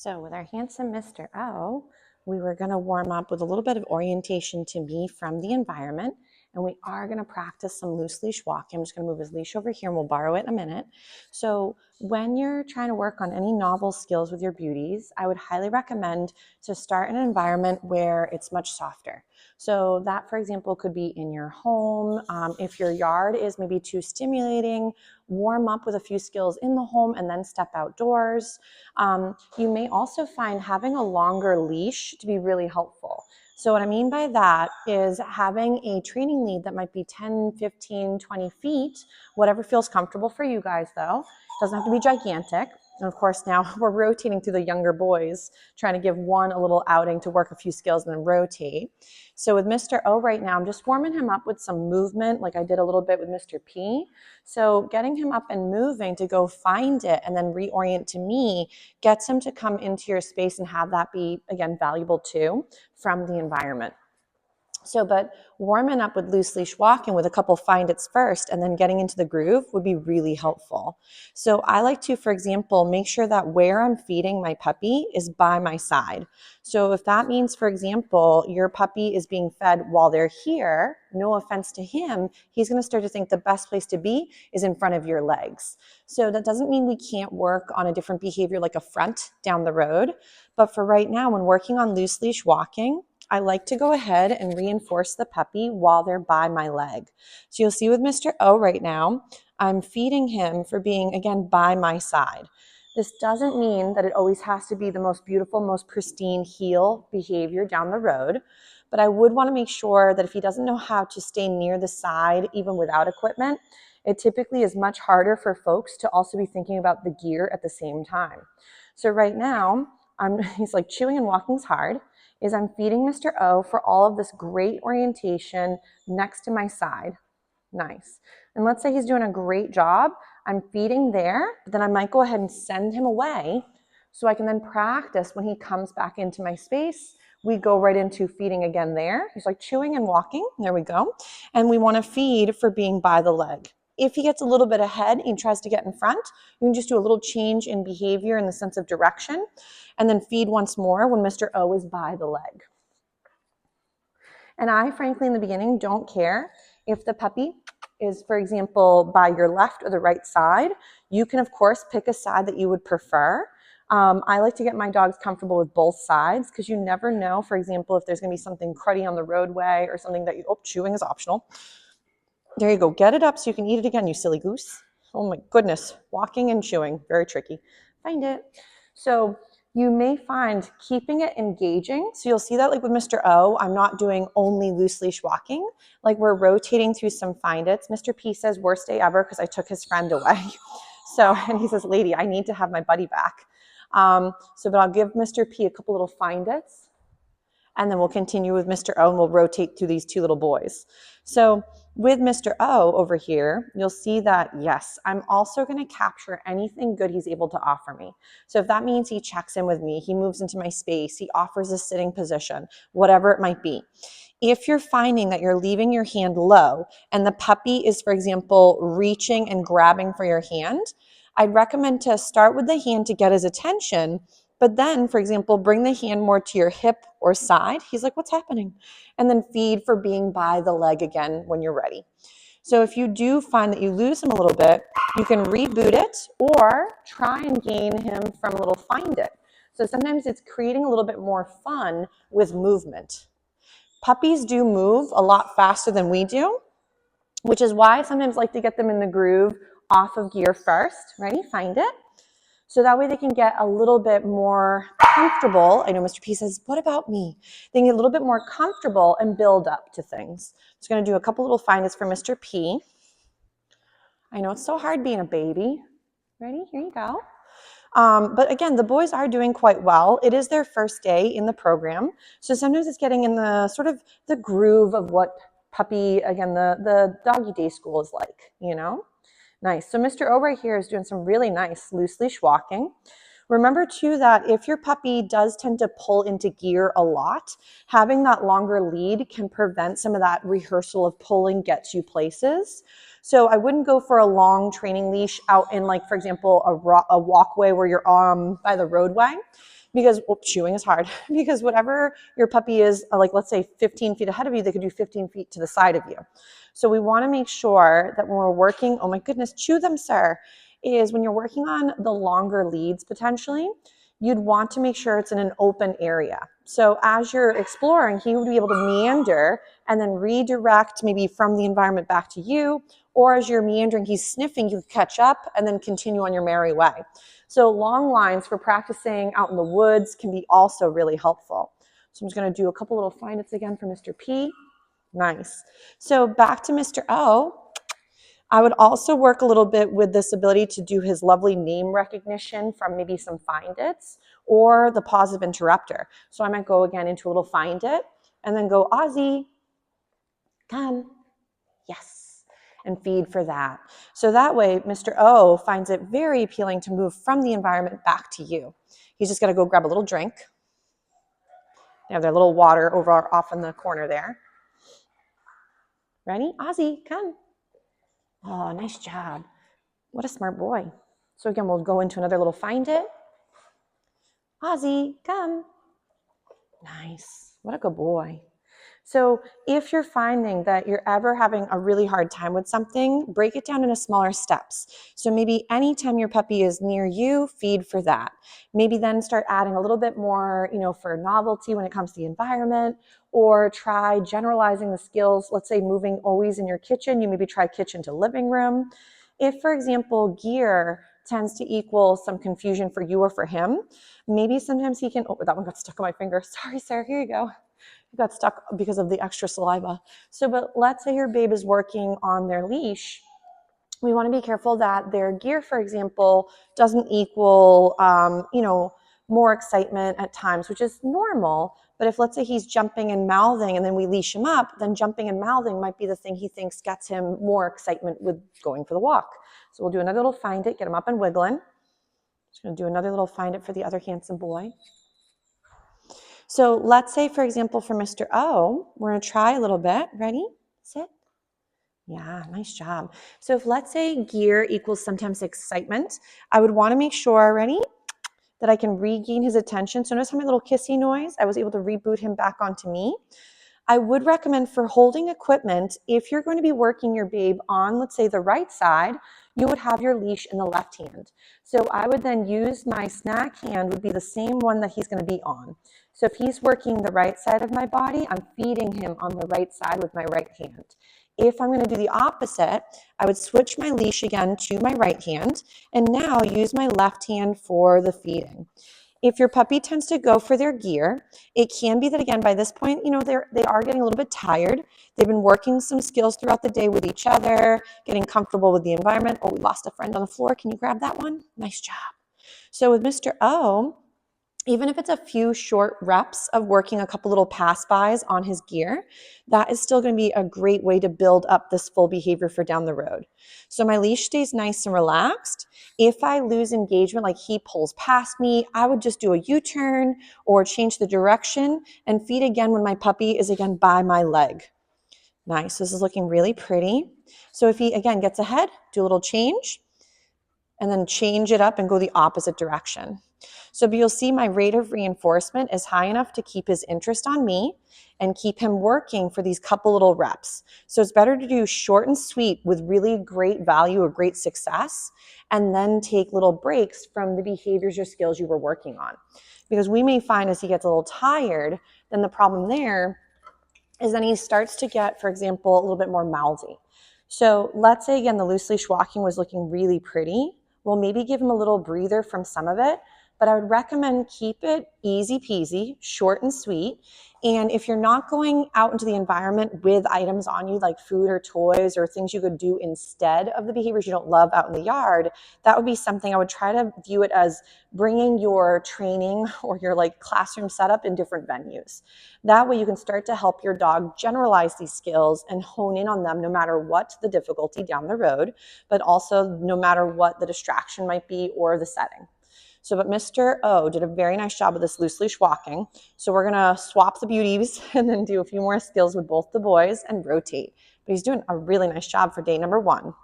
So with our handsome Mr. O, we were going to warm up with a little bit of orientation to me from the environment. And we are going to practice some loose leash walking. I'm just going to move his leash over here and we'll borrow it in a minute. So when you're trying to work on any novel skills with your beauties, I would highly recommend to start in an environment where it's much softer. So that, for example, could be in your home. If your yard is maybe too stimulating, warm up with a few skills in the home and then step outdoors. You may also find having a longer leash to be really helpful. So what I mean by that is having a training lead that might be 10, 15, 20 feet, whatever feels comfortable for you guys though. It doesn't have to be gigantic. And of course now we're rotating through the younger boys, trying to give one a little outing to work a few skills and then rotate. So with Mr. O right now, I'm just warming him up with some movement like I did a little bit with Mr. P. So getting him up and moving to go find it and then reorient to me gets him to come into your space and have that be, again, valuable too from the environment. So, but warming up with loose leash walking with a couple find its first and then getting into the groove would be really helpful. So I like to, for example, make sure that where I'm feeding my puppy is by my side. So if that means, for example, your puppy is being fed while they're here, no offense to him, he's going to start to think the best place to be is in front of your legs. So that doesn't mean we can't work on a different behavior like a front down the road. But for right now, when working on loose leash walking, I like to go ahead and reinforce the puppy while they're by my leg. So you'll see with Mr. O right now, I'm feeding him for being, again, by my side. This doesn't mean that it always has to be the most beautiful, most pristine heel behavior down the road, but I would want to make sure that if he doesn't know how to stay near the side, even without equipment, it typically is much harder for folks to also be thinking about the gear at the same time. So right now, he's like chewing and walking's hard. Is I'm feeding Mr. O for all of this great orientation next to my side. Nice. And let's say he's doing a great job. I'm feeding there, but then I might go ahead and send him away so I can then practice when he comes back into my space. We go right into feeding again there. He's like chewing and walking. There we go. And we want to feed for being by the leg. If he gets a little bit ahead and tries to get in front, you can just do a little change in behavior in the sense of direction and then feed once more when Mr. O is by the leg. And I, frankly, in the beginning, don't care if the puppy is, for example, by your left or the right side. You can, of course, pick a side that you would prefer. I like to get my dogs comfortable with both sides because you never know, for example, if there's going to be something cruddy on the roadway or something that chewing is optional. There you go. Get it up so you can eat it again, you silly goose. Oh my goodness. Walking and chewing. Very tricky. Find it. So you may find keeping it engaging. So you'll see that like with Mr. O, I'm not doing only loose leash walking. Like we're rotating through some find its. Mr. P says worst day ever because I took his friend away. So, and he says, lady, I need to have my buddy back. But I'll give Mr. P a couple little find its. And then we'll continue with Mr. O and we'll rotate through these two little boys. So with Mr. O over here, you'll see that, yes, I'm also going to capture anything good he's able to offer me. So if that means he checks in with me, he moves into my space, he offers a sitting position, whatever it might be. If you're finding that you're leaving your hand low and the puppy is, for example, reaching and grabbing for your hand, I'd recommend to start with the hand to get his attention. But then, for example, bring the hand more to your hip or side. He's like, what's happening? And then feed for being by the leg again when you're ready. So if you do find that you lose him a little bit, you can reboot it or try and gain him from a little find it. So sometimes it's creating a little bit more fun with movement. Puppies do move a lot faster than we do, which is why I sometimes like to get them in the groove off of gear first. Ready? Find it. So that way they can get a little bit more comfortable. I know Mr. P says, what about me? They can get a little bit more comfortable and build up to things. Just going to do a couple little find its for Mr. P. I know it's so hard being a baby. Ready? Here you go. But again, the boys are doing quite well. It is their first day in the program. So sometimes it's getting in the sort of the groove of what puppy, again, the doggy day school is like, you know? Nice. So Mr. O right here is doing some really nice loose leash walking. Remember too that if your puppy does tend to pull into gear a lot, having that longer lead can prevent some of that rehearsal of pulling gets you places. So I wouldn't go for a long training leash out in, like, for example, a walkway where you're by the roadway. because chewing is hard, because whatever your puppy is, like let's say 15 feet ahead of you, they could do 15 feet to the side of you. So we want to make sure that when we're working, oh my goodness, chew them, sir, is when you're working on the longer leads potentially, you'd want to make sure it's in an open area. So as you're exploring, he would be able to meander and then redirect maybe from the environment back to you, or as you're meandering, he's sniffing, you catch up and then continue on your merry way. So long lines for practicing out in the woods can be also really helpful. So I'm just going to do a couple little find its again for Mr. P. Nice. So back to Mr. O. I would also work a little bit with this ability to do his lovely name recognition from maybe some find its or the positive interrupter. So I might go again into a little find it and then go, Ozzy, come, yes, and feed for that. So that way, Mr. O finds it very appealing to move from the environment back to you. He's just got to go grab a little drink. They have their little water over off in the corner there. Ready? Ozzy, come. Oh, nice job. What a smart boy. So again, we'll go into another little find it. Ozzy, come. Nice. What a good boy. So if you're finding that you're ever having a really hard time with something, break it down into smaller steps. So maybe anytime your puppy is near you, feed for that. Maybe then start adding a little bit more, for novelty when it comes to the environment, or try generalizing the skills. Let's say moving always in your kitchen, you maybe try kitchen to living room. If, for example, gear tends to equal some confusion for you or for him, maybe sometimes he can, oh, that one got stuck on my finger. Sorry, Sarah, here you go. Got stuck because of the extra saliva. So, but let's say your babe is working on their leash. We want to be careful that their gear, for example, doesn't equal, more excitement at times, which is normal. But if let's say he's jumping and mouthing and then we leash him up, then jumping and mouthing might be the thing he thinks gets him more excitement with going for the walk. So we'll do another little find it, get him up and wiggling. Just going to do another little find it for the other handsome boy. So let's say, for example, for Mr. O, we're going to try a little bit. Ready? Sit. Yeah, nice job. So if let's say gear equals sometimes excitement, I would want to make sure, ready, that I can regain his attention. So notice how my little kissy noise, I was able to reboot him back onto me. I would recommend for holding equipment, if you're going to be working your babe on, let's say, the right side, you would have your leash in the left hand. So I would then use my snack hand would be the same one that he's going to be on. So if he's working the right side of my body, I'm feeding him on the right side with my right hand. If I'm going to do the opposite, I would switch my leash again to my right hand and now use my left hand for the feeding. If your puppy tends to go for their gear, it can be that, again, by this point, they are getting a little bit tired. They've been working some skills throughout the day with each other, getting comfortable with the environment. Oh, we lost a friend on the floor. Can you grab that one? Nice job. So with Mr. O, even if it's a few short reps of working a couple little pass-bys on his gear, that is still going to be a great way to build up this full behavior for down the road. So my leash stays nice and relaxed. If I lose engagement, like he pulls past me, I would just do a U-turn or change the direction and feed again when my puppy is again by my leg. Nice. This is looking really pretty. So if he again gets ahead, do a little change and then change it up and go the opposite direction. So you'll see my rate of reinforcement is high enough to keep his interest on me and keep him working for these couple little reps. So it's better to do short and sweet with really great value or great success, and then take little breaks from the behaviors or skills you were working on. Because we may find as he gets a little tired, then the problem there is then he starts to get, for example, a little bit more mouthy. So let's say, again, the loose leash walking was looking really pretty. Well, maybe give him a little breather from some of it, but I would recommend keep it easy peasy, short and sweet. And if you're not going out into the environment with items on you like food or toys or things you could do instead of the behaviors you don't love out in the yard, that would be something I would try to view it as bringing your training or your classroom setup in different venues. That way you can start to help your dog generalize these skills and hone in on them no matter what the difficulty down the road, but also no matter what the distraction might be or the setting. So, but Mr. O did a very nice job with this loose leash walking. So we're going to swap the beauties and then do a few more skills with both the boys and rotate. But he's doing a really nice job for day number 1.